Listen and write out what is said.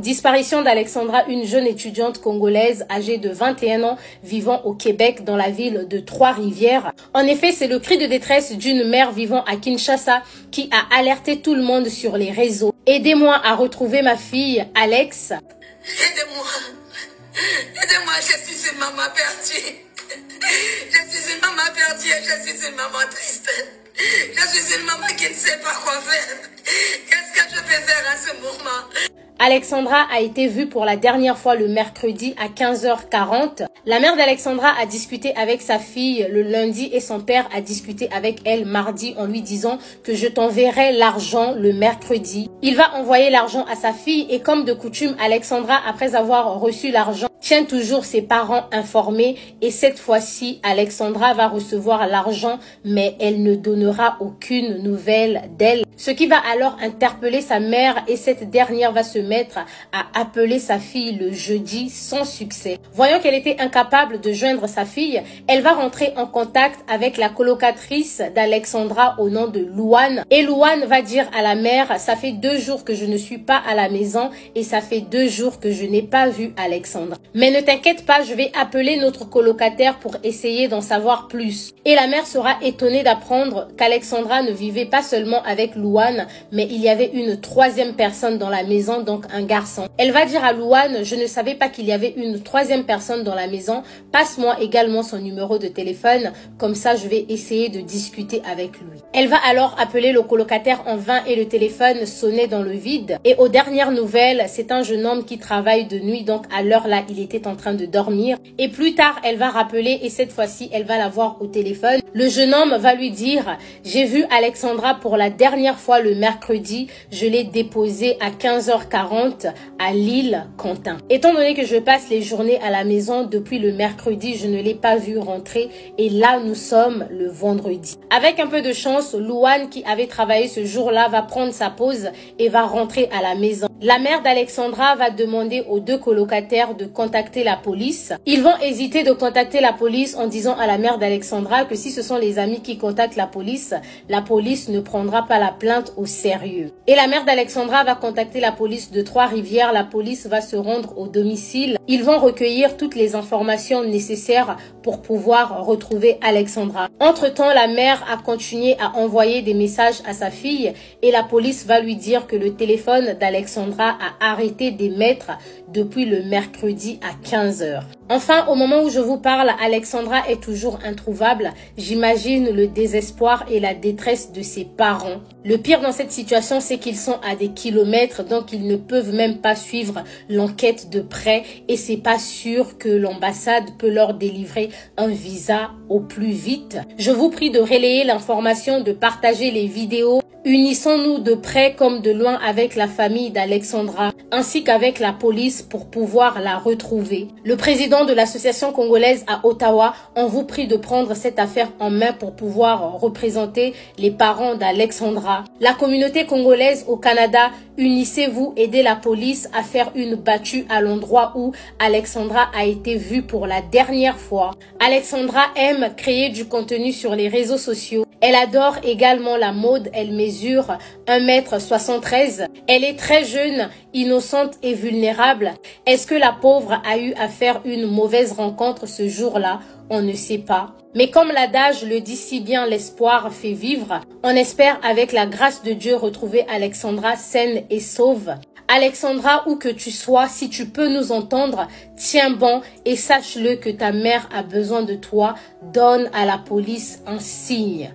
Disparition d'Alexandra, une jeune étudiante congolaise âgée de 21 ans vivant au Québec dans la ville de Trois-Rivières. En effet, c'est le cri de détresse d'une mère vivant à Kinshasa qui a alerté tout le monde sur les réseaux. Aidez-moi à retrouver ma fille, Alex. Aidez-moi. Aidez-moi, je suis une maman perdue. Je suis une maman perdue et je suis une maman triste. Je suis une maman qui ne sait pas quoi faire. Qu'est-ce que je peux faire à ce moment? Alexandra a été vue pour la dernière fois le mercredi à 15h40. La mère d'Alexandra a discuté avec sa fille le lundi et son père a discuté avec elle mardi en lui disant que je t'enverrai l'argent le mercredi. Il va envoyer l'argent à sa fille et comme de coutume, Alexandra, après avoir reçu l'argent, tient toujours ses parents informés et cette fois-ci, Alexandra va recevoir l'argent mais elle ne donnera aucune nouvelle d'elle. Ce qui va alors interpeller sa mère et cette dernière va se mettre à appeler sa fille le jeudi sans succès. Voyant qu'elle était incapable de joindre sa fille, elle va rentrer en contact avec la colocatrice d'Alexandra au nom de Louane. Et Louane va dire à la mère, ça fait 2 jours que je ne suis pas à la maison et ça fait 2 jours que je n'ai pas vu Alexandra. Mais ne t'inquiète pas, je vais appeler notre colocataire pour essayer d'en savoir plus. Et la mère sera étonnée d'apprendre qu'Alexandra ne vivait pas seulement avec Louane, mais il y avait une 3e personne dans la maison, donc un garçon. Elle va dire à Louane, je ne savais pas qu'il y avait une 3e personne dans la maison, passe-moi également son numéro de téléphone, comme ça je vais essayer de discuter avec lui. Elle va alors appeler le colocataire en vain et le téléphone sonnait dans le vide. Et aux dernières nouvelles, c'est un jeune homme qui travaille de nuit, donc à l'heure là, il était en train de dormir. Et plus tard, elle va rappeler et cette fois-ci, elle va la voir au téléphone. Le jeune homme va lui dire, j'ai vu Alexandra pour la dernière fois le mercredi, je l'ai déposée à 15h40 à l'île Quentin. Étant donné que je passe les journées à la maison depuis le mercredi, je ne l'ai pas vue rentrer et là nous sommes le vendredi. Avec un peu de chance, Louane qui avait travaillé ce jour-là va prendre sa pause et va rentrer à la maison. La mère d'Alexandra va demander aux 2 colocataires de contacter la police. Ils vont hésiter de contacter la police en disant à la mère d'Alexandra que si ce sont les amis qui contactent la police ne prendra pas la plainte au sérieux. Et la mère d'Alexandra va contacter la police de Trois-Rivières. La police va se rendre au domicile. Ils vont recueillir toutes les informations nécessaires pour pouvoir retrouver Alexandra. Entre-temps, la mère a continué à envoyer des messages à sa fille et la police va lui dire que le téléphone d'Alexandra a arrêté d'émettre depuis le mercredi à 15h. Enfin, au moment où je vous parle, Alexandra est toujours introuvable. J'imagine le désespoir et la détresse de ses parents. Le pire dans cette situation, c'est qu'ils sont à des kilomètres, donc ils ne peuvent même pas suivre l'enquête de près et c'est pas sûr que l'ambassade peut leur délivrer un visa au plus vite. Je vous prie de relayer l'information, de partager les vidéos. Unissons-nous de près comme de loin avec la famille d'Alexandra ainsi qu'avec la police pour pouvoir la retrouver. Le président de l'association congolaise à Ottawa, on vous prie de prendre cette affaire en main pour pouvoir représenter les parents d'Alexandra. La communauté congolaise au Canada, unissez-vous, aidez la police à faire une battue à l'endroit où Alexandra a été vue pour la dernière fois. Alexandra aime créer du contenu sur les réseaux sociaux. Elle adore également la mode, elle mesure 1,73 m. Elle est très jeune, innocente et vulnérable. Est-ce que la pauvre a eu à faire une mauvaise rencontre ce jour-là? On ne sait pas. Mais comme l'adage le dit si bien, l'espoir fait vivre. On espère avec la grâce de Dieu retrouver Alexandra saine et sauve. Alexandra, où que tu sois, si tu peux nous entendre, tiens bon et sache-le que ta mère a besoin de toi. Donne à la police un signe.